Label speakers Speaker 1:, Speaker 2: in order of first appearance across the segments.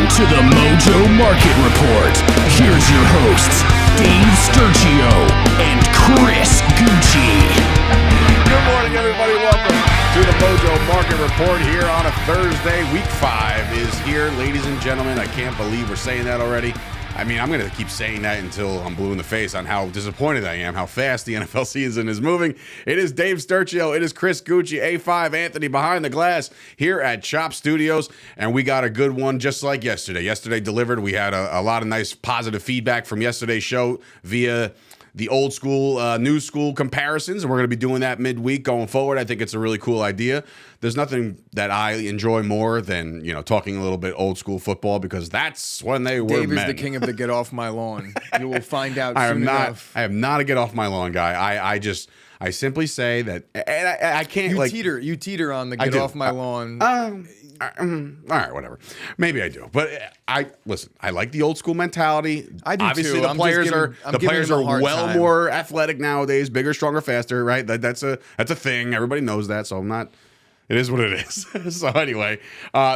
Speaker 1: to the Mojo Market Report. Here's your hosts, Dave Sturchio and Chris Gueci.
Speaker 2: Good morning, everybody. Welcome to the Mojo Market Report here on a Thursday. Week 5 is here, ladies and gentlemen. I can't believe we're saying that already. I mean, I'm going to keep saying that until I'm blue in the face on how disappointed I am, how fast the NFL season is moving. It is Dave Sturchio. It is Chris Gueci, A5 Anthony behind the glass here at Chop Studios. And we got a good one just like yesterday. Yesterday delivered. We had a lot of nice positive feedback from yesterday's show via the old school, new school comparisons, and we're going to be doing that midweek going forward. I think it's a really cool idea. There's nothing that I enjoy more than, talking a little bit old school football, because that's when they were
Speaker 3: Dave
Speaker 2: men.
Speaker 3: is the king of the get off my lawn. You will find out soon enough.
Speaker 2: I am not a get off my lawn guy. I simply say that, and I can't
Speaker 3: You teeter on the get off my lawn.
Speaker 2: All right, whatever. Maybe I do, but I like the old school mentality.
Speaker 3: I do
Speaker 2: Obviously,
Speaker 3: too.
Speaker 2: the players are well more athletic nowadays, bigger, stronger, faster. Right? That's a thing. Everybody knows that. So I'm not. It is what it is. So anyway,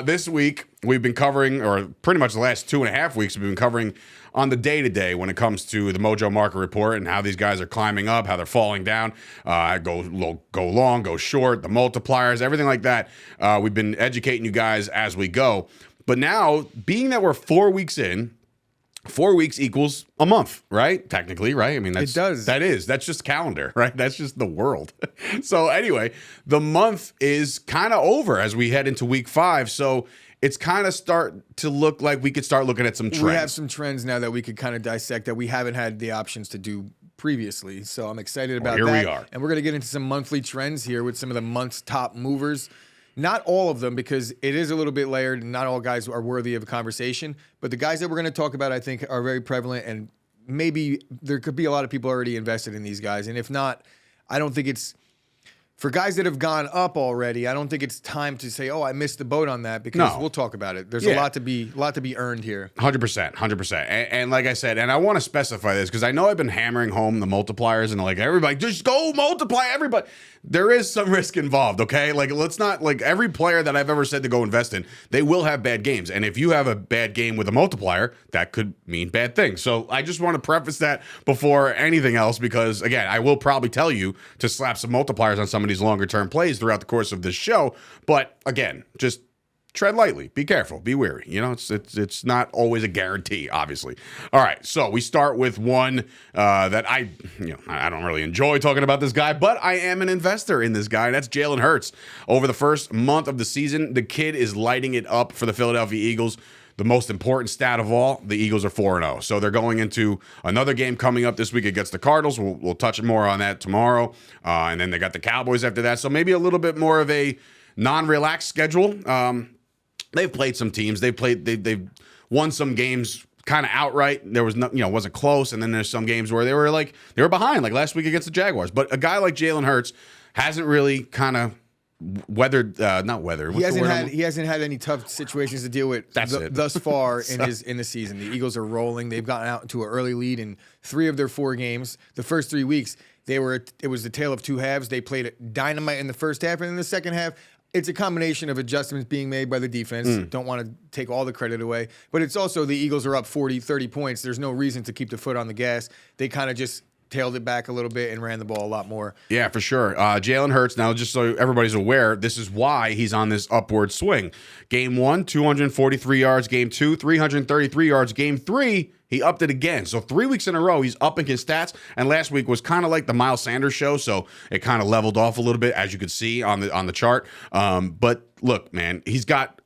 Speaker 2: this week we've been covering, or pretty much the last 2.5 weeks, we've been covering on the day-to-day when it comes to the Mojo Market Report and how these guys are climbing up, how they're falling down, go long, go short, the multipliers, everything like that. We've been educating you guys as we go. But now, being that we're 4 weeks in, 4 weeks equals a month, right? Technically, right? I mean,
Speaker 3: it does.
Speaker 2: That's just calendar, right? That's just the world. So anyway, the month is kind of over as we head into week 5. So it's kind of start to look like we could start looking at some trends.
Speaker 3: We have some trends now that we could kind of dissect that we haven't had the options to do previously. So I'm excited about that.
Speaker 2: Here we are.
Speaker 3: And we're going to get into some monthly trends here with some of the month's top movers. Not all of them, because it is a little bit layered and not all guys are worthy of a conversation. But the guys that we're going to talk about, I think, are very prevalent, and maybe there could be a lot of people already invested in these guys. And if not, I don't think it's, for guys that have gone up already, I don't think it's time to say, oh, I missed the boat on that, because we'll talk about it. There's a lot to be earned here.
Speaker 2: 100%. And like I said, and I want to specify this because I know I've been hammering home the multipliers and like everybody just go multiply everybody. There is some risk involved, okay? Like, let's not, like, every player that I've ever said to go invest in, they will have bad games. And if you have a bad game with a multiplier, that could mean bad things. So I just want to preface that before anything else, because again, I will probably tell you to slap some multipliers on some of these longer term plays throughout the course of this show. But again, just tread lightly, be careful, be wary. It's not always a guarantee, obviously. All right, so we start with one that I don't really enjoy talking about this guy, but I am an investor in this guy, and that's Jalen Hurts. Over the first month of the season, the kid is lighting it up for the Philadelphia Eagles. The most important stat of all, the Eagles are 4-0. So they're going into another game coming up this week against the Cardinals. We'll touch more on that tomorrow. And then they got the Cowboys after that. So maybe a little bit more of a non-relaxed schedule. They've played some teams. They've won some games kind of outright. There was wasn't close. And then there's some games where they were behind, like last week against the Jaguars. But a guy like Jalen Hurts hasn't really kind of not weathered.
Speaker 3: He hasn't had any tough situations to deal with thus far in the season. The Eagles are rolling. They've gotten out to an early lead in 3 of their 4 games. The first 3 weeks, it was the tale of 2 halves. They played dynamite in the first half, and in the second half, it's a combination of adjustments being made by the defense. Don't want to take all the credit away. But it's also the Eagles are up 40, 30 points. There's no reason to keep the foot on the gas. They kind of just tailed it back a little bit and ran the ball a lot more. Yeah,
Speaker 2: for sure. Jalen Hurts, now just so everybody's aware, this is why he's on this upward swing. Game 1, 243 yards. Game 2, 333 yards. Game 3, he upped it again. So 3 weeks in a row, he's upping his stats. And last week was kind of like the Miles Sanders show, so it kind of leveled off a little bit, as you could see on the chart. But look, man, he's got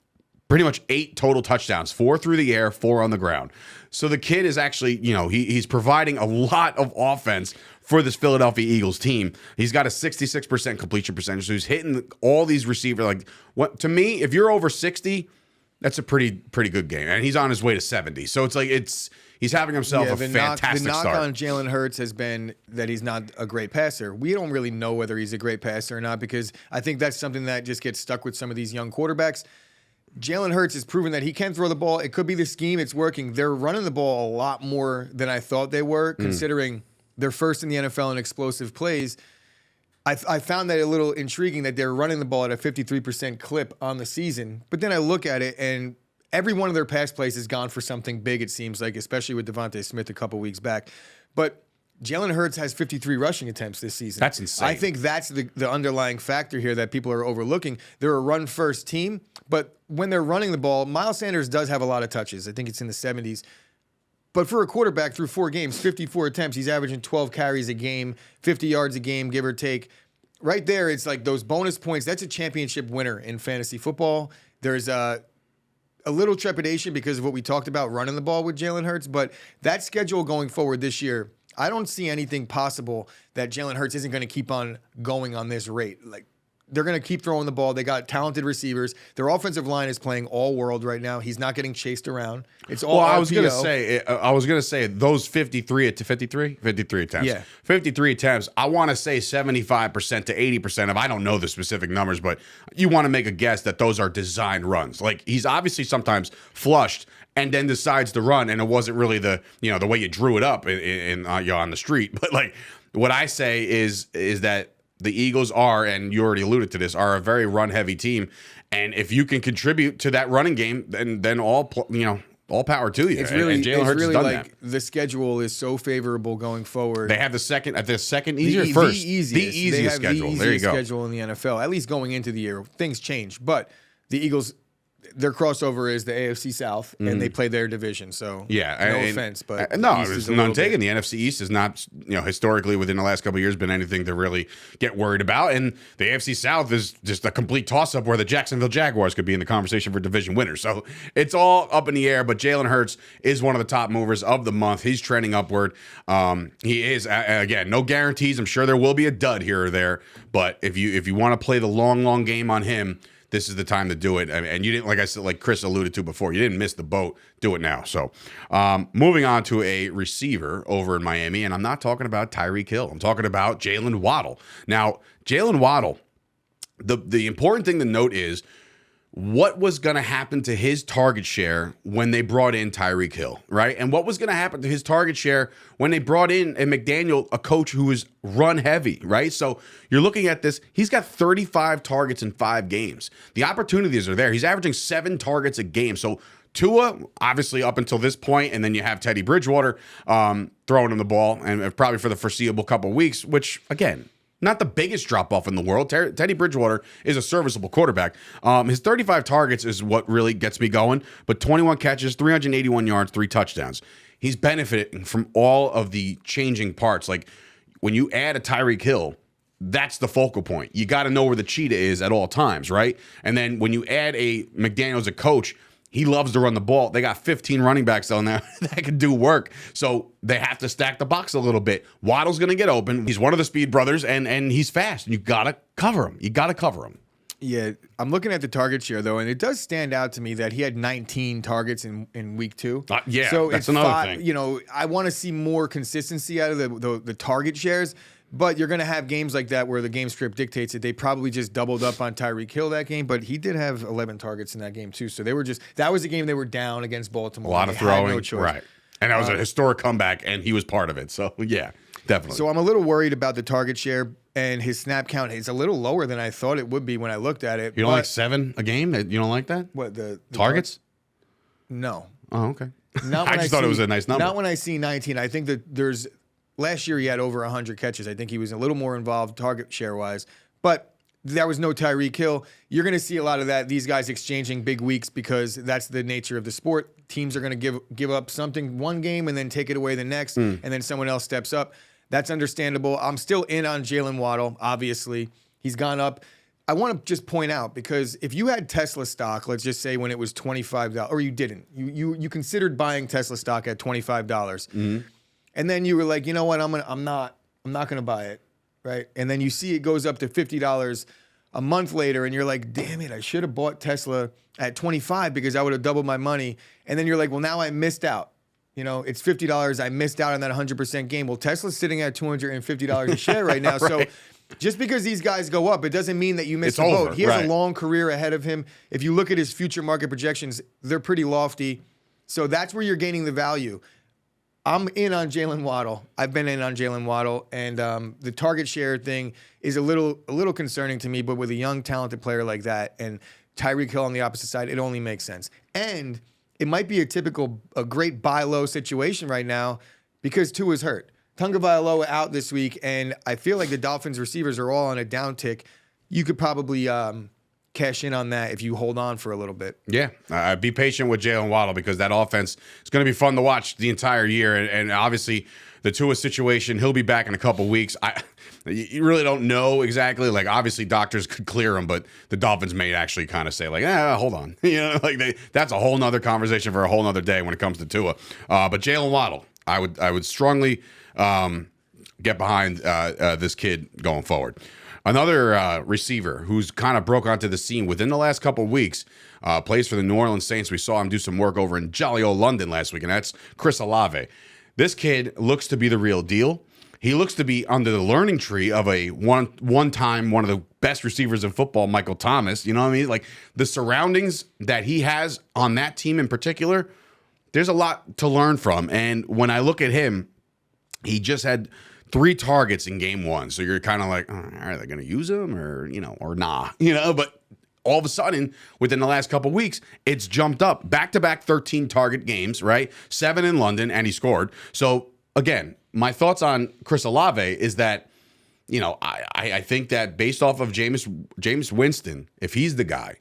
Speaker 2: pretty much 8 total touchdowns, 4 through the air, 4 on the ground. So the kid is actually, he's providing a lot of offense for this Philadelphia Eagles team. He's got a 66% completion percentage, so he's hitting all these receivers. Like, what to me, if you're over 60, that's a pretty good game, and he's on his way to 70. So it's like he's having himself a fantastic start.
Speaker 3: The knock on Jalen Hurts has been that he's not a great passer. We don't really know whether he's a great passer or not, because I think that's something that just gets stuck with some of these young quarterbacks. Jalen Hurts has proven that he can throw the ball. It could be the scheme. It's working. They're running the ball a lot more than I thought they were, considering they're first in the NFL in explosive plays. I found that a little intriguing that they're running the ball at a 53% clip on the season. But then I look at it, and every one of their pass plays has gone for something big, it seems like, especially with Devontae Smith a couple weeks back. But Jalen Hurts has 53 rushing attempts this season.
Speaker 2: That's insane.
Speaker 3: I think that's the underlying factor here that people are overlooking. They're a run-first team, but when they're running the ball, Miles Sanders does have a lot of touches. I think it's in the 70s. But for a quarterback through 4 games, 54 attempts, he's averaging 12 carries a game, 50 yards a game, give or take. Right there, it's like those bonus points. That's a championship winner in fantasy football. There's a little trepidation because of what we talked about running the ball with Jalen Hurts, but that schedule going forward this year, I don't see anything possible that Jalen Hurts isn't going to keep on going on this rate. Like, they're going to keep throwing the ball. They got talented receivers. Their offensive line is playing all world right now. He's not getting chased around. It's all
Speaker 2: I
Speaker 3: RPO.
Speaker 2: was gonna say those 53 attempts.
Speaker 3: Yeah.
Speaker 2: 53 attempts. I want to say 75% to 80% of, I don't know the specific numbers, but you want to make a guess that those are designed runs. Like, he's obviously sometimes flushed and then decides to run, and it wasn't really the way you drew it up on the street. But like, what I say is that the Eagles are, and you already alluded to this, are a very run-heavy team. And if you can contribute to that running game, then all power to you.
Speaker 3: It's really,
Speaker 2: and Jalen Hurts
Speaker 3: really
Speaker 2: has done
Speaker 3: like
Speaker 2: that.
Speaker 3: the schedule is so favorable going forward.
Speaker 2: They have the second easier first.
Speaker 3: The easiest
Speaker 2: schedule.
Speaker 3: The
Speaker 2: There you
Speaker 3: easiest
Speaker 2: go.
Speaker 3: schedule in the NFL, at least going into the year. Things change, but the Eagles, their crossover is the AFC South, and they play their division. So
Speaker 2: Yeah,
Speaker 3: no
Speaker 2: and
Speaker 3: offense, but
Speaker 2: no,
Speaker 3: the East
Speaker 2: there's
Speaker 3: is a
Speaker 2: none
Speaker 3: little
Speaker 2: taken.
Speaker 3: bit-
Speaker 2: The NFC East is not, historically within the last couple of years been anything to really get worried about, and the AFC South is just a complete toss-up where the Jacksonville Jaguars could be in the conversation for division winners. So it's all up in the air. But Jalen Hurts is one of the top movers of the month. He's trending upward. He is again, no guarantees. I'm sure there will be a dud here or there, but if you want to play the long game on him, this is the time to do it. And you didn't, like I said, like Chris alluded to before, you didn't miss the boat. Do it now. So moving on to a receiver over in Miami, and I'm not talking about Tyreek Hill. I'm talking about Jalen Waddle. Now, Jalen Waddle, the important thing to note is what was going to happen to his target share when they brought in Tyreek Hill, right? And what was going to happen to his target share when they brought in a McDaniel, a coach who was run heavy, right? So you're looking at this. He's got 35 targets in 5 games. The opportunities are there. He's averaging 7 targets a game. So Tua, obviously up until this point, and then you have Teddy Bridgewater throwing him the ball, and probably for the foreseeable couple of weeks, which, again, not the biggest drop-off in the world. Teddy Bridgewater is a serviceable quarterback. His 35 targets is what really gets me going, but 21 catches, 381 yards, 3 touchdowns. He's benefiting from all of the changing parts. Like, when you add a Tyreek Hill, that's the focal point. You got to know where the cheetah is at all times, right? And then when you add a McDaniel as a coach, he loves to run the ball. They got 15 running backs on there that can do work. So they have to stack the box a little bit. Waddle's going to get open. He's one of the speed brothers, and he's fast. You got to cover him. You got to cover him.
Speaker 3: Yeah, I'm looking at the target share, though, and it does stand out to me that he had 19 targets in week 2.
Speaker 2: Yeah,
Speaker 3: so
Speaker 2: that's
Speaker 3: it's
Speaker 2: another thing.
Speaker 3: I want to see more consistency out of the target shares, but you're going to have games like that where the game script dictates it. They probably just doubled up on Tyreek Hill that game, but he did have 11 targets in that game, too. So that was a game they were down against Baltimore.
Speaker 2: A lot of throwing.
Speaker 3: No choice.
Speaker 2: Right. And that was a historic comeback, and he was part of it. So, yeah, definitely.
Speaker 3: So I'm a little worried about the target share, and his snap count is a little lower than I thought it would be when I looked at it.
Speaker 2: You don't like 7 a game? You don't like that?
Speaker 3: What, the
Speaker 2: Targets?
Speaker 3: No.
Speaker 2: Oh, okay.
Speaker 3: Not
Speaker 2: I
Speaker 3: when
Speaker 2: just thought it was a nice number.
Speaker 3: Not when I see 19. I think that last year he had over 100 catches. I think he was a little more involved target share wise, but there was no Tyreek Hill. You're going to see a lot of that. These guys exchanging big weeks because that's the nature of the sport. Teams are going to give up something one game and then take it away the next, and then someone else steps up. That's understandable. I'm still in on Jalen Waddle. Obviously, he's gone up. I want to just point out, because if you had Tesla stock, let's just say when it was $25, or you didn't, you considered buying Tesla stock at $25, and then you were like, you know what, I'm not gonna buy it, right? And then you see it goes up to $50 a month later, and you're like, damn it, I should have bought Tesla at $25 because I would have doubled my money. And then you're like, well, now I missed out. It's $50. I missed out on that 100% gain. Well, Tesla's sitting at $250 a share right now.
Speaker 2: Right.
Speaker 3: So just because these guys go up, it doesn't mean that you miss the boat. He has a long career ahead of him. If you look at his future market projections, they're pretty lofty. So that's where you're gaining the value. I'm in on Jalen Waddle. I've been in on Jalen Waddle, and the target share thing is a little concerning to me. But with a young, talented player like that, and Tyreek Hill on the opposite side, it only makes sense. And it might be a great buy low situation right now because Tua's hurt. Tagovailoa out this week, and I feel like the Dolphins receivers are all on a downtick. You could probably cash in on that if you hold on for a little bit.
Speaker 2: Yeah, be patient with Jalen Waddle because that offense is going to be fun to watch the entire year. And obviously, the Tua situation, he'll be back in a couple weeks. You really don't know exactly. Like, obviously, doctors could clear him, but the Dolphins may actually kind of say, like, hold on. That's a whole nother conversation for a whole nother day when it comes to Tua. But Jalen Waddle, I would strongly get behind this kid going forward. Another receiver who's kind of broke onto the scene within the last couple of weeks, plays for the New Orleans Saints. We saw him do some work over in jolly old London last week, and that's Chris Olave. This kid looks to be the real deal. He looks to be under the learning tree of a one-time one of the best receivers in football, Michael Thomas. You know what I mean? Like, the surroundings that he has on that team in particular, there's a lot to learn from. And when I look at him, he just had 3 targets in game 1. So you're kind of like, are they going to use him or nah? But all of a sudden, within the last couple of weeks, it's jumped up. Back-to-back 13 target games, right? 7 in London, and he scored. So, again, my thoughts on Chris Olave is that, I think that based off of Jameis Winston, if he's the guy,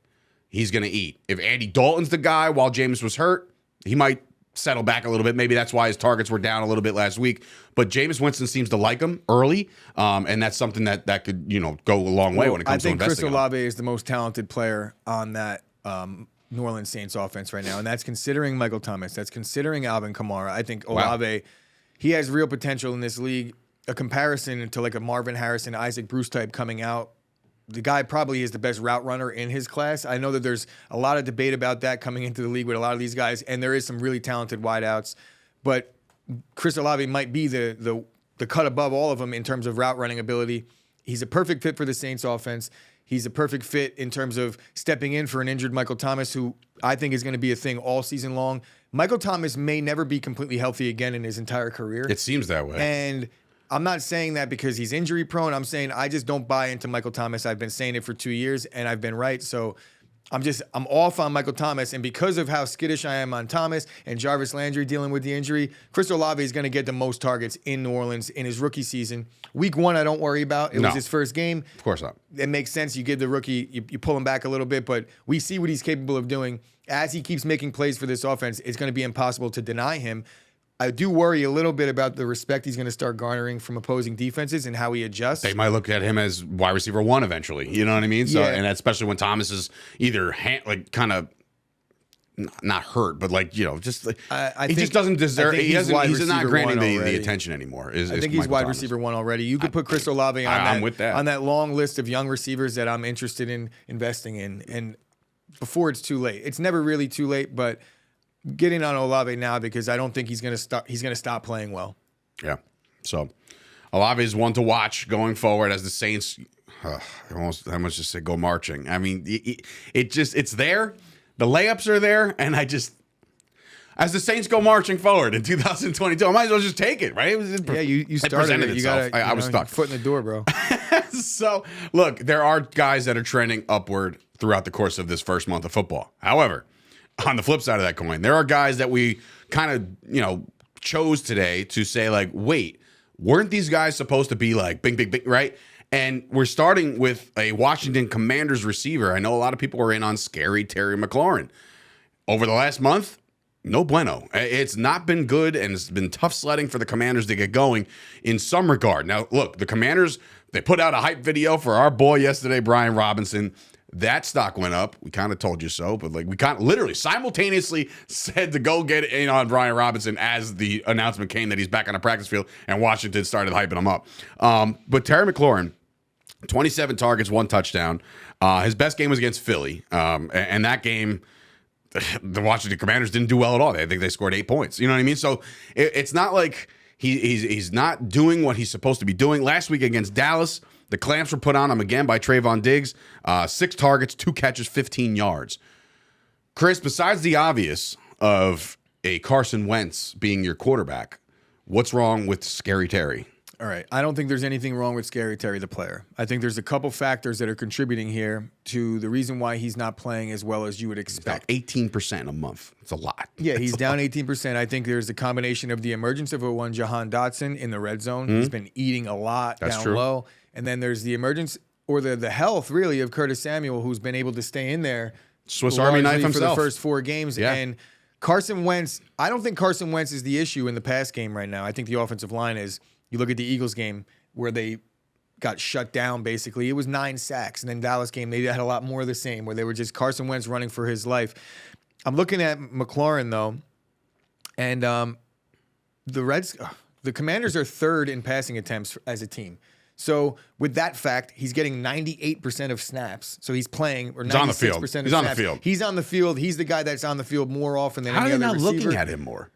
Speaker 2: he's going to eat. If Andy Dalton's the guy while Jameis was hurt, he might settle back a little bit. Maybe that's why his targets were down a little bit last week. But Jameis Winston seems to like him early, and that's something that could go a long way when it comes to investing.
Speaker 3: I think Chris Olave is the most talented player on that New Orleans Saints offense right now, and that's considering Michael Thomas. That's considering Alvin Kamara. I think Olave, he has real potential in this league. A comparison to like a Marvin Harrison, Isaac Bruce type coming out. The guy probably is the best route runner in his class. I know that there's a lot of debate about that coming into the league with a lot of these guys, and there is some really talented wideouts. But Chris Olave might be the cut above all of them in terms of route running ability. He's a perfect fit for the Saints offense. He's a perfect fit in terms of stepping in for an injured Michael Thomas, who I think is going to be a thing all season long. Michael Thomas may never be completely healthy again in his entire career.
Speaker 2: It seems that way.
Speaker 3: And I'm not saying that because he's injury prone. I'm saying I just don't buy into Michael Thomas. I've been saying it for 2 years, and I've been right. So I'm off on Michael Thomas, and because of how skittish I am on Thomas and Jarvis Landry dealing with the injury, Chris Olave is going to get the most targets in New Orleans in his rookie season. Week 1, I don't worry about. It was his first game.
Speaker 2: Of course not.
Speaker 3: It makes sense. You give the rookie, you pull him back a little bit, but we see what he's capable of doing. As he keeps making plays for this offense, it's going to be impossible to deny him. I do worry a little bit about the respect he's going to start garnering from opposing defenses and how he adjusts.
Speaker 2: They might look at him as wide receiver 1 eventually. You know what I mean? So, and especially when Thomas is either kind of not hurt, but just like he just doesn't deserve. He's not granting the attention anymore. I
Speaker 3: think he's wide receiver 1 already. You could put Chris Olave on that long list of young receivers that I'm interested in investing in, and before it's too late. It's never really too late, but getting on Olave now because I don't think he's going to stop playing well.
Speaker 2: Yeah. So Olave is one to watch going forward as the Saints. I almost just said go marching. I mean, it's there. The layups are there, and as the Saints go marching forward in 2022, I might as well just take it, right?
Speaker 3: You started it.
Speaker 2: I was stuck.
Speaker 3: Foot in the door, bro.
Speaker 2: So, look, there are guys that are trending upward throughout the course of this first month of football. However, on the flip side of that coin, there are guys that we kind of, chose today to say, like, wait, weren't these guys supposed to be like bing, bing, bing, right? And we're starting with a Washington Commanders receiver. I know a lot of people are in on scary Terry McLaurin. Over the last month, no bueno. It's not been good, and it's been tough sledding for the Commanders to get going in some regard. Now, look, the Commanders, they put out a hype video for our boy yesterday, Brian Robinson. That stock went up. We kind of told you so, but we kind of literally simultaneously said to go get in on Brian Robinson as the announcement came that he's back on the practice field, and Washington started hyping him up. But Terry McLaurin, 27 targets, 1 touchdown. His best game was against Philly, and that game, the Washington Commanders didn't do well at all. I think they scored 8 points. You know what I mean? So it's not like he's not doing what he's supposed to be doing. Last week against Dallas, the clamps were put on him again by Trayvon Diggs. 6 targets, 2 catches, 15 yards. Chris, besides the obvious of a Carson Wentz being your quarterback, what's wrong with Scary Terry?
Speaker 3: All right. I don't think there's anything wrong with Scary Terry, the player. I think there's a couple factors that are contributing here to the reason why he's not playing as well as you would expect.
Speaker 2: 18% a month. It's a lot.
Speaker 3: Yeah, he's down 18%. I think there's a combination of the emergence of one Jahan Dotson in the red zone. He's been eating a lot down low. And then there's the emergence or the health, really, of Curtis Samuel, who's been able to stay in there.
Speaker 2: Swiss Army knife himself.
Speaker 3: For the first 4 games. Yeah. And Carson Wentz, I don't think Carson Wentz is the issue in the pass game right now. I think the offensive line is. You look at the Eagles game where they got shut down, basically. It was 9 sacks. And then Dallas game, they had a lot more of the same, where they were just Carson Wentz running for his life. I'm looking at McLaurin, though, and the Commanders are 3rd in passing attempts as a team. So with that fact, he's getting 98% of snaps. So he's playing, or 96% of snaps.
Speaker 2: He's on the field.
Speaker 3: He's on the field. He's the guy that's on the field more often than any other receiver.
Speaker 2: How are they not looking at him more?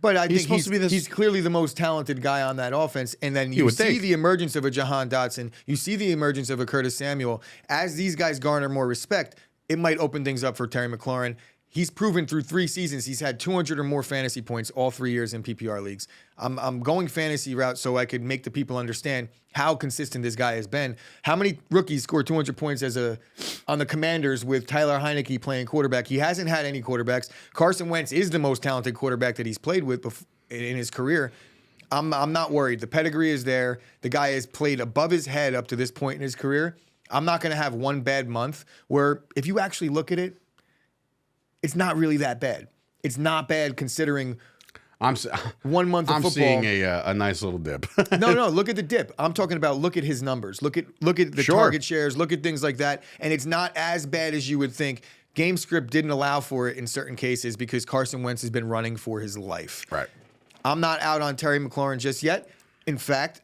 Speaker 3: But I think he's clearly the most talented guy on that offense. And then you see the emergence of a Jahan Dotson. You see the emergence of a Curtis Samuel. As these guys garner more respect, it might open things up for Terry McLaurin. He's proven through 3 seasons he's had 200 or more fantasy points all 3 years in PPR leagues. I'm going fantasy route so I could make the people understand how consistent this guy has been. How many rookies scored 200 points on the Commanders with Tyler Heineke playing quarterback? He hasn't had any quarterbacks. Carson Wentz is the most talented quarterback that he's played with in his career. I'm not worried. The pedigree is there. The guy has played above his head up to this point in his career. I'm not going to have one bad month where, if you actually look at it, it's not really that bad. It's not bad considering 1 month of football.
Speaker 2: I'm seeing a nice little dip.
Speaker 3: No, look at the dip. I'm talking about look at his numbers. Look at the target shares. Look at things like that. And it's not as bad as you would think. Game script didn't allow for it in certain cases because Carson Wentz has been running for his life.
Speaker 2: Right.
Speaker 3: I'm not out on Terry McLaurin just yet. In fact,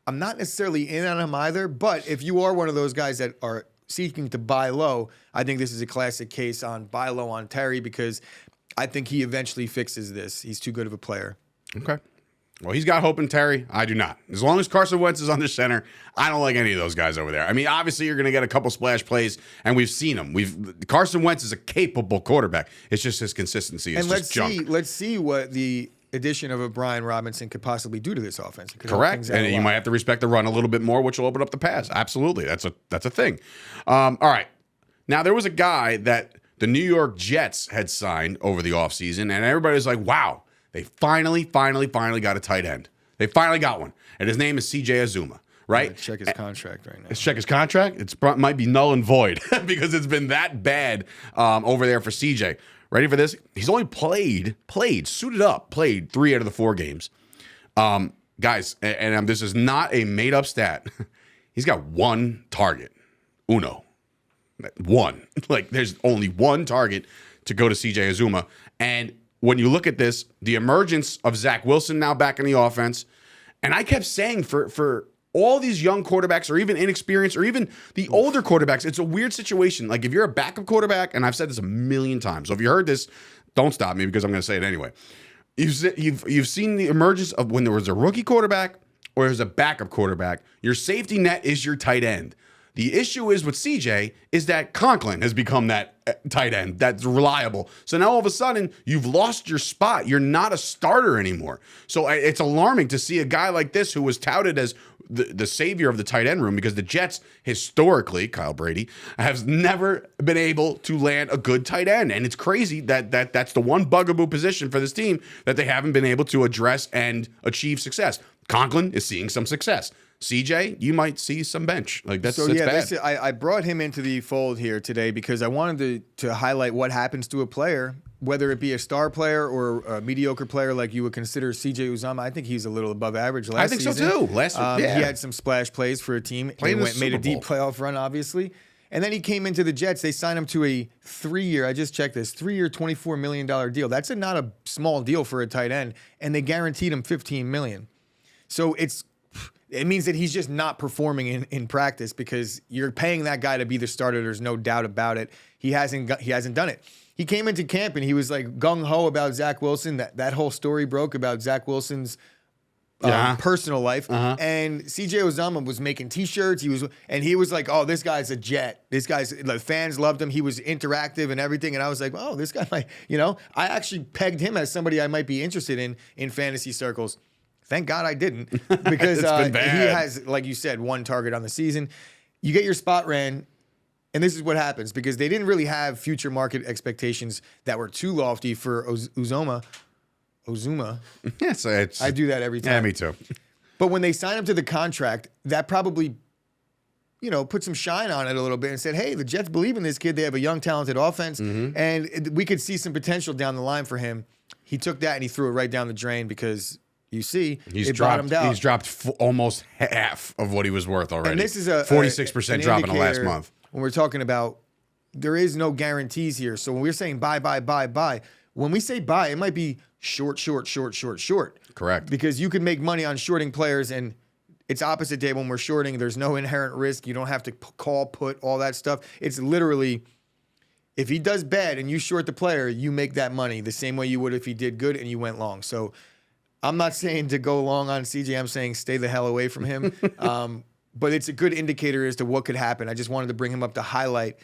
Speaker 3: I'm not necessarily in on him either. But if you are one of those guys that are seeking to buy low, I think this is a classic case on buy low on Terry because I think he eventually fixes this. He's too good of a player.
Speaker 2: Okay. Well, he's got hope in Terry. I do not. As long as Carson Wentz is under center, I don't like any of those guys over there. I mean, obviously, you're going to get a couple splash plays, and we've seen them. Carson Wentz is a capable quarterback. It's just his consistency is just junk.
Speaker 3: Let's see what the addition of a Brian Robinson could possibly do to this offense.
Speaker 2: Correct. And you might have to respect the run a little bit more, which will open up the pass. Absolutely. That's a thing. All right. Now, there was a guy that the New York Jets had signed over the offseason, and everybody was like, wow, they finally got a tight end. They finally got one. And his name is CJ Uzomah, right?
Speaker 3: Check his contract right now.
Speaker 2: Let's check his contract. It might be null and void because it's been that bad over there for CJ. Ready for this? He's only played 3 out of the 4 games. Guys, and this is not a made-up stat. He's got 1 target. Uno. 1. Like, there's only 1 target to go to CJ Uzomah. And when you look at this, the emergence of Zach Wilson now back in the offense, and I kept saying for all these young quarterbacks or even inexperienced or even the older quarterbacks, it's a weird situation. Like if you're a backup quarterback, and I've said this a million times, so if you heard this, don't stop me because I'm going to say it anyway. You've seen the emergence of when there was a rookie quarterback or there's a backup quarterback, your safety net is your tight end. The issue is with CJ is that Conklin has become that tight end that's reliable. So now all of a sudden you've lost your spot. You're not a starter anymore. So it's alarming to see a guy like this who was touted as the savior of the tight end room because the Jets historically, Kyle Brady, has never been able to land a good tight end. And it's crazy that's the one bugaboo position for this team that they haven't been able to address and achieve success. Conklin is seeing some success. CJ, you might see some bench. Like that's bad.
Speaker 3: I brought him into the fold here today because I wanted to highlight what happens to a player, whether it be a star player or a mediocre player like you would consider CJ Uzomah. I think he's a little above average last season.
Speaker 2: I think so too.
Speaker 3: He had some splash plays for a team. Made a deep playoff run, obviously. And then he came into the Jets. They signed him to a 3-year, I just checked this, 3-year, $24 million deal. That's not a small deal for a tight end. And they guaranteed him $15 million. So it means that he's just not performing in practice because you're paying that guy to be the starter. There's no doubt about it. He hasn't done it. He came into camp and he was like gung-ho about Zach Wilson. That whole story broke about Zach Wilson's personal life. And CJ Uzomah was making T-shirts. He was like, oh, this guy's a jet. This guy's, the fans loved him. He was interactive and everything. And I was like, oh, this guy might, I actually pegged him as somebody I might be interested in fantasy circles. Thank God I didn't, because
Speaker 2: It's been bad.
Speaker 3: he has, like you said, 1 target on the season. You get your spot ran, and this is what happens, because they didn't really have future market expectations that were too lofty for Ozuma.
Speaker 2: Yes,
Speaker 3: I do that every time.
Speaker 2: Yeah, me too.
Speaker 3: But when they signed him to the contract, that probably, put some shine on it a little bit and said, hey, the Jets believe in this kid. They have a young, talented offense, and we could see some potential down the line for him. He took that and he threw it right down the drain, because it bottomed out.
Speaker 2: He's dropped almost half of what he was worth already.
Speaker 3: And this is a
Speaker 2: 46% drop in the last month.
Speaker 3: When we're talking about, there is no guarantees here. So when we're saying buy, when we say buy, it might be short.
Speaker 2: Correct.
Speaker 3: Because you can make money on shorting players, and it's opposite day when we're shorting. There's no inherent risk. You don't have to call, put, all that stuff. It's literally, if he does bad and you short the player, you make that money the same way you would if he did good and you went long. So I'm not saying to go long on CJ. I'm saying stay the hell away from him. But it's a good indicator as to what could happen. I just wanted to bring him up to highlight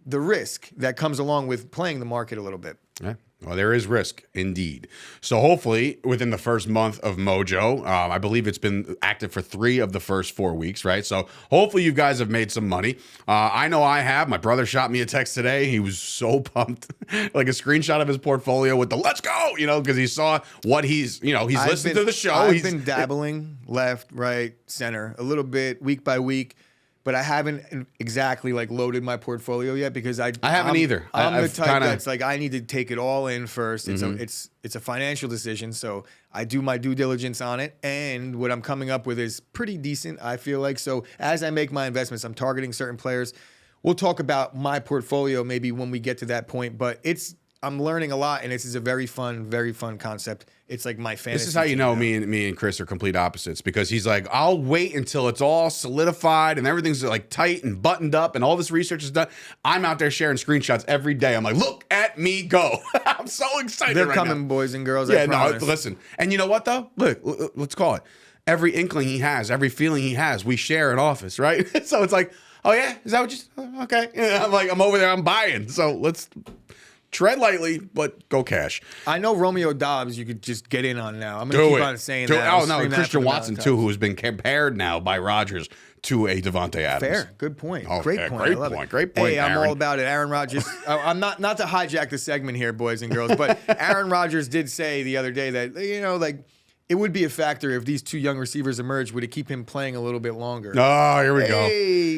Speaker 3: the risk that comes along with playing the market a little bit.
Speaker 2: Yeah. Well, there is risk indeed. So hopefully within the first month of Mojo, I believe it's been active for 3 of the first 4 weeks, right? So hopefully you guys have made some money. I know I have. My brother shot me a text today. He was so pumped, like a screenshot of his portfolio with the "let's go," because he saw what he's listened to the show.
Speaker 3: I've been dabbling left, right, center a little bit week by week. But I haven't exactly loaded my portfolio yet, because I haven't
Speaker 2: either.
Speaker 3: I'm the type that's like, I need to take it all in first. It's a financial decision, so I do my due diligence on it, and what I'm coming up with is pretty decent, I feel like. So as I make my investments, I'm targeting certain players. We'll talk about my portfolio maybe when we get to that point, but I'm learning a lot, and this is a very fun concept. It's like my fantasy.
Speaker 2: This is how you know me and Chris are complete opposites, because he's like, I'll wait until it's all solidified and everything's like tight and buttoned up and all this research is done. I'm out there sharing screenshots every day. I'm like, look at me go. I'm so excited.
Speaker 3: They're
Speaker 2: right
Speaker 3: coming,
Speaker 2: now.
Speaker 3: Boys and girls.
Speaker 2: Yeah,
Speaker 3: I promise.
Speaker 2: no, listen. And you know what though? Look, let's call it. Every inkling he has, every feeling he has, we share an office, right? So it's like, oh yeah, is that what you? Okay. Yeah, I'm over there. I'm buying. So let's tread lightly, but go cash.
Speaker 3: I know Romeo Dobbs, you could just get in on now. I'm going to keep on saying that.
Speaker 2: Oh, no, Christian Watson, too, who has been compared now by Rodgers to a Devontae Adams.
Speaker 3: Fair. Good point.
Speaker 2: Oh,
Speaker 3: Great
Speaker 2: yeah,
Speaker 3: point.
Speaker 2: Great point,
Speaker 3: Hey, I'm
Speaker 2: Aaron.
Speaker 3: all about it. Aaron Rodgers. I'm not to hijack the segment here, boys and girls, but Aaron Rodgers did say the other day that, it would be a factor if these 2 young receivers emerge. Would it keep him playing a little bit longer?
Speaker 2: Oh, here we go.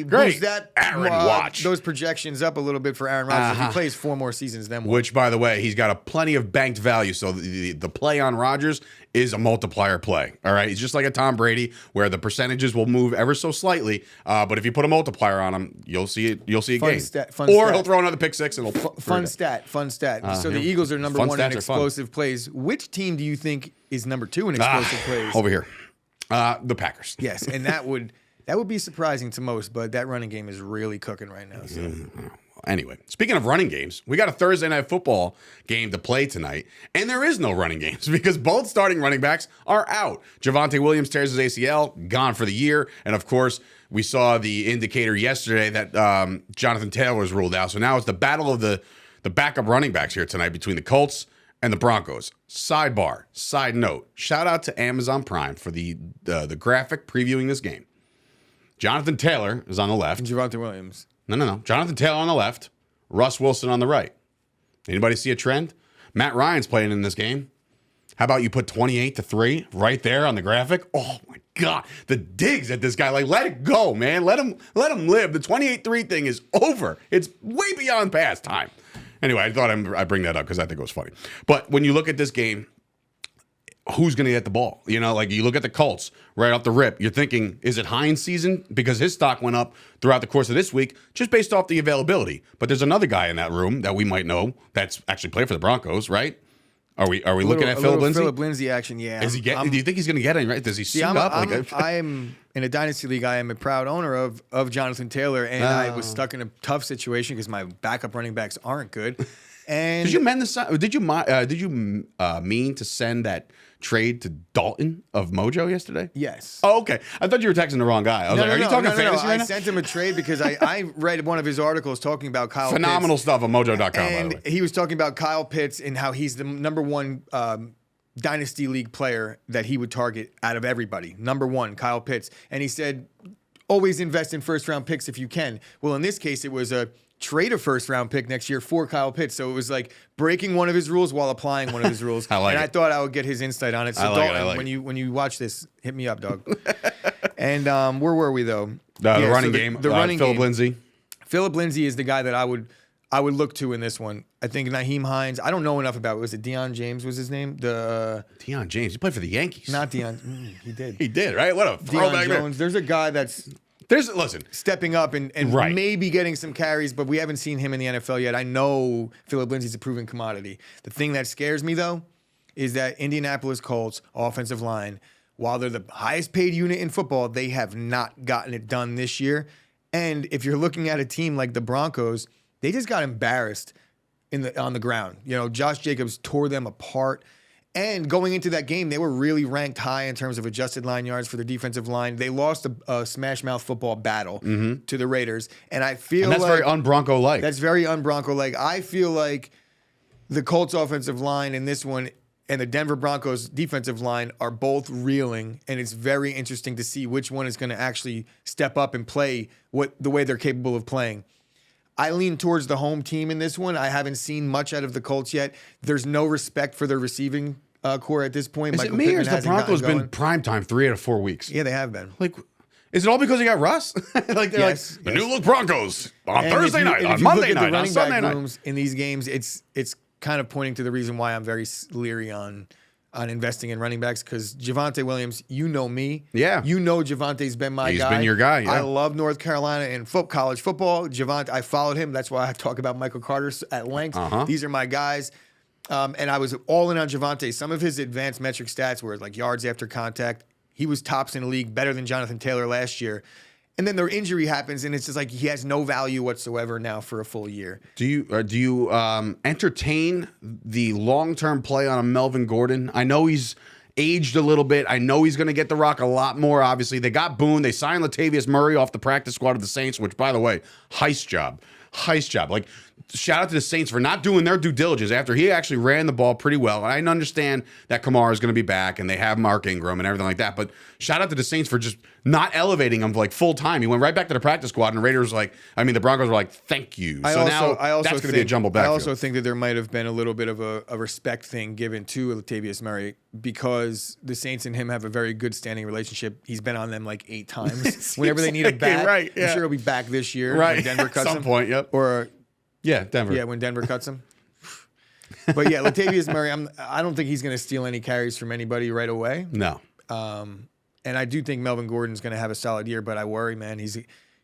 Speaker 3: Great.
Speaker 2: Boost
Speaker 3: That
Speaker 2: Aaron, watch
Speaker 3: those projections up a little bit for Aaron Rodgers. If he plays 4 more seasons, then what?
Speaker 2: Which, by the way, he's got a plenty of banked value. So the play on Rodgers is a multiplier play. All right, he's just like a Tom Brady, where the percentages will move ever so slightly. But if you put a multiplier on him, you'll see it. You'll see a gain. Or he'll throw another pick 6 and it'll
Speaker 3: fun stat. So the Eagles are number 1 in explosive plays. Which team do you think is number 2 in explosive plays?
Speaker 2: Over here, the Packers.
Speaker 3: Yes, and that would be surprising to most, but that running game is really cooking right now. So.
Speaker 2: Anyway, speaking of running games, we got a Thursday night football game to play tonight, and there is no running games because both starting running backs are out. Javonte Williams tears his ACL, gone for the year, and of course, we saw the indicator yesterday that Jonathan Taylor was ruled out. So now it's the battle of the backup running backs here tonight between the Colts and the Broncos. Side note, shout out to Amazon Prime for the graphic previewing this game. Jonathan Taylor is on the left.
Speaker 3: And Javonte Williams.
Speaker 2: No. Jonathan Taylor on the left, Russ Wilson on the right. Anybody see a trend? Matt Ryan's playing in this game. How about you put 28-3 right there on the graphic? Oh my God, the digs at this guy. Like, let it go, man. Let him live. The 28-3 thing is over. It's way beyond past time. Anyway, I thought I'd bring that up because I think it was funny. But when you look at this game, who's going to get the ball? You look at the Colts right off the rip. You're thinking, is it Hines season? Because his stock went up throughout the course of this week just based off the availability. But there's another guy in that room that we might know that's actually played for the Broncos, right? Are we looking at Philip Lindsay?
Speaker 3: Philip Lindsay action, yeah.
Speaker 2: Do you think he's going to get any? Right? Does he suit up?
Speaker 3: I'm in a dynasty league. I am a proud owner of Jonathan Taylor, and I was stuck in a tough situation because my backup running backs aren't good. And
Speaker 2: did you mean to send that trade to Dalton of Mojo yesterday?
Speaker 3: Yes.
Speaker 2: Oh, okay. I thought you were texting the wrong guy. I was like, are you talking fantasy right now?
Speaker 3: I sent him a trade because I read one of his articles talking about Kyle
Speaker 2: Phenomenal
Speaker 3: Pitts.
Speaker 2: stuff on mojo.com, by the way.
Speaker 3: And he was talking about Kyle Pitts and how he's the number 1 dynasty league player that he would target out of everybody. Number one, Kyle Pitts. And he said, always invest in first-round picks if you can. Well, in this case, it was a trade a first-round pick next year for Kyle Pitts. So it was like breaking one of his rules while applying one of his rules. I thought I would get his insight on it. So Dalton, when you watch this, hit me up, dog. And where were we, though?
Speaker 2: The running game.
Speaker 3: The running
Speaker 2: Philip
Speaker 3: game.
Speaker 2: Lindsay.
Speaker 3: Philip Lindsay is the guy that I would look to in this one. I think Nyheim Hines. I don't know enough about it. Was it Deion James was his name?
Speaker 2: Deion James. He played for the Yankees.
Speaker 3: Not Deion. He did.
Speaker 2: He did, right? What a throwback.
Speaker 3: Deion Jones. There's a guy that's stepping up and
Speaker 2: right.
Speaker 3: maybe getting some carries, but we haven't seen him in the NFL yet. I know Philip Lindsay's a proven commodity. The thing that scares me, though, is that Indianapolis Colts offensive line, while they're the highest paid unit in football, they have not gotten it done this year. And if you're looking at a team like the Broncos, they just got embarrassed on the ground. You know, Josh Jacobs tore them apart. And going into that game, they were really ranked high in terms of adjusted line yards for their defensive line. They lost a smash mouth football battle to the Raiders. And I feel
Speaker 2: that's very un-Bronco-like.
Speaker 3: That's very un-Bronco-like. I feel like the Colts offensive line in this one and the Denver Broncos defensive line are both reeling, and it's very interesting to see which one is going to actually step up and play the way they're capable of playing. I lean towards the home team in this one. I haven't seen much out of the Colts yet. There's no respect for their receiving core at this point.
Speaker 2: Is it me or has the Broncos been primetime 3 out of 4 weeks?
Speaker 3: Yeah, they have been.
Speaker 2: Like, is it all because they got Russ? Like they're like the new look Broncos on Thursday night, on Monday night, on Sunday night.
Speaker 3: In these games, it's kind of pointing to the reason why I'm very leery on investing in running backs, because Javonte Williams, you know me.
Speaker 2: Yeah.
Speaker 3: You know Javonte's been my guy.
Speaker 2: He's been your guy, yeah.
Speaker 3: I love North Carolina and college football. Javonte, I followed him. That's why I talk about Michael Carter at length. These are my guys. And I was all in on Javonte. Some of his advanced metric stats were like yards after contact. He was tops in the league, better than Jonathan Taylor last year. And then their injury happens, and it's just like he has no value whatsoever now for a full year.
Speaker 2: Do you entertain the long-term play on a Melvin Gordon? I know he's aged a little bit. I know he's going to get the rock a lot more, obviously. They got Boone. They signed Latavius Murray off the practice squad of the Saints, which, by the way, heist job. Like, shout out to the Saints for not doing their due diligence after he actually ran the ball pretty well. And I understand that Kamara is going to be back and they have Mark Ingram and everything like that. But shout out to the Saints for just not elevating him like full time. He went right back to the practice squad, and the Broncos were like, thank you. That's going to be a jumbled backfield.
Speaker 3: I also think that there might have been a little bit of a respect thing given to Latavius Murray, because the Saints and him have a very good standing relationship. He's been on them like 8 times. Whenever they need a bat,
Speaker 2: right, yeah.
Speaker 3: I'm sure he'll be back this year.
Speaker 2: Right.
Speaker 3: When Denver cuts
Speaker 2: At some
Speaker 3: him.
Speaker 2: point, yep. Denver.
Speaker 3: Yeah, when Denver cuts him. But yeah, Latavius Murray, I don't think he's going to steal any carries from anybody right away.
Speaker 2: No.
Speaker 3: And I do think Melvin Gordon's going to have a solid year, but I worry, man. He's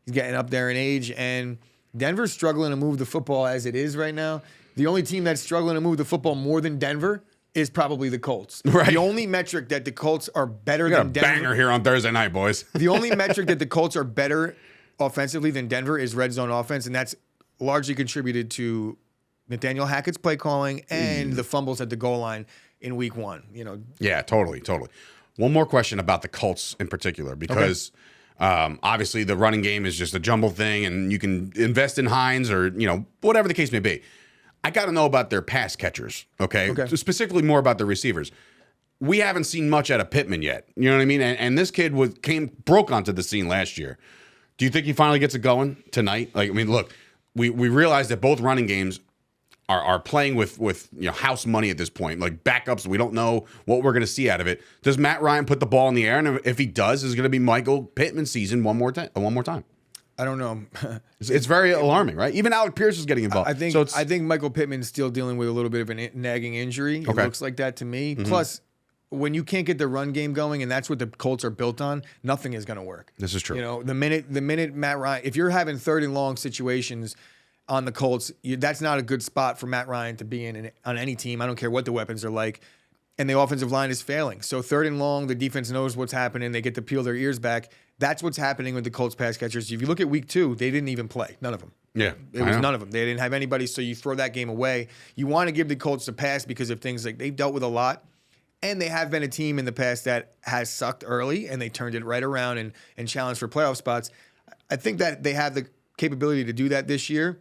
Speaker 3: getting up there in age, and Denver's struggling to move the football as it is right now. The only team that's struggling to move the football more than Denver is probably the Colts.
Speaker 2: Right.
Speaker 3: The only metric that the Colts are better than Denver.
Speaker 2: Banger here on Thursday night, boys.
Speaker 3: The only metric that the Colts are better offensively than Denver is red zone offense, and that's largely contributed to Nathaniel Hackett's play calling and the fumbles at the goal line in week 1. You know.
Speaker 2: Yeah, totally. One more question about the Colts in particular, because obviously the running game is just a jumble thing, and you can invest in Hines or whatever the case may be. I got to know about their pass catchers, okay? Specifically more about the receivers. We haven't seen much out of Pittman yet. You know what I mean? And this kid broke onto the scene last year. Do you think he finally gets it going tonight? Look, we realize that both running games are playing with house money at this point, like backups. We don't know what we're going to see out of it. Does Matt Ryan put the ball in the air? And if he does, is it going to be Michael Pittman season one more time?
Speaker 3: I don't know.
Speaker 2: It's very alarming, right? Even Alec Pierce is getting involved.
Speaker 3: I think Michael Pittman's still dealing with a little bit of a nagging injury. It looks like that to me. Plus, when you can't get the run game going, and that's what the Colts are built on, nothing is going to work.
Speaker 2: This is true.
Speaker 3: The minute Matt Ryan, if you're having 3rd and long situations on the Colts, that's not a good spot for Matt Ryan to be in on any team. I don't care what the weapons are like. And the offensive line is failing. So 3rd and long, the defense knows what's happening. They get to peel their ears back. That's what's happening with the Colts pass catchers. If you look at week 2, they didn't even play. None of them.
Speaker 2: Yeah.
Speaker 3: It was none of them. They didn't have anybody, so you throw that game away. You want to give the Colts a pass because of things like they've dealt with a lot. And they have been a team in the past that has sucked early, and they turned it right around and challenged for playoff spots. I think that they have the capability to do that this year.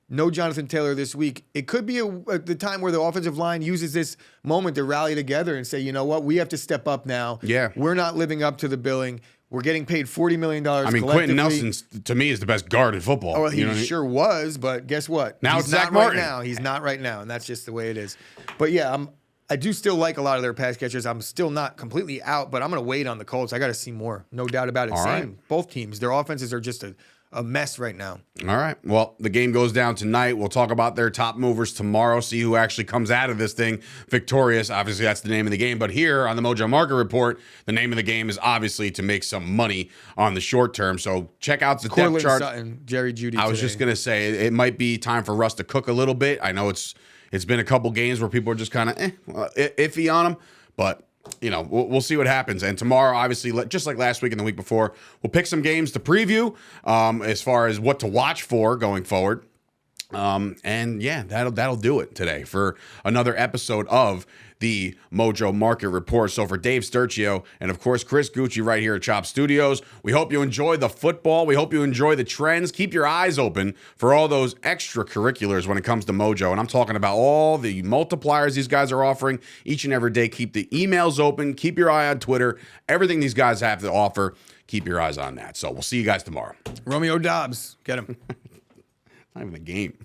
Speaker 3: No Jonathan Taylor this week. It could be the time where the offensive line uses this moment to rally together and say, you know what, we have to step up now.
Speaker 2: Yeah.
Speaker 3: We're not living up to the billing. We're getting paid $40 million.
Speaker 2: I mean, Quentin Nelson, to me, is the best guard in football.
Speaker 3: Oh, well, he sure was, but guess what?
Speaker 2: Now
Speaker 3: He's
Speaker 2: it's Zach
Speaker 3: not
Speaker 2: Martin.
Speaker 3: right now. He's not right now, and that's just the way it is. But yeah, I do still like a lot of their pass catchers. I'm still not completely out, but I'm going to wait on the Colts. I got to see more. No doubt about it.
Speaker 2: All
Speaker 3: Same.
Speaker 2: right.
Speaker 3: Both teams. Their offenses are just a mess right now.
Speaker 2: All right. Well, the game goes down tonight. We'll talk about their top movers tomorrow, see who actually comes out of this thing victorious. Obviously, that's the name of the game. But here on the Mojo Market Report, the name of the game is obviously to make some money on the short term. So check out the depth chart.
Speaker 3: Sutton, Jerry Jeudy
Speaker 2: I was just going to say, it might be time for Russ to cook a little bit. I know it's been a couple games where people are just kind of iffy on him, but we'll see what happens. And tomorrow, obviously, just like last week and the week before, we'll pick some games to preview as far as what to watch for going forward. And yeah, that'll do it today for another episode of the Mojo Market Report. So for Dave Sturchio and of course Chris Gueci right here at Chop Studios, we hope you enjoy the football. We hope you enjoy the trends. Keep your eyes open for all those extracurriculars when it comes to Mojo. And I'm talking about all the multipliers these guys are offering each and every day. Keep the emails open. Keep your eye on Twitter. Everything these guys have to offer, keep your eyes on that. So we'll see you guys tomorrow.
Speaker 3: Romeo Dobbs, get him.
Speaker 2: Not even a game.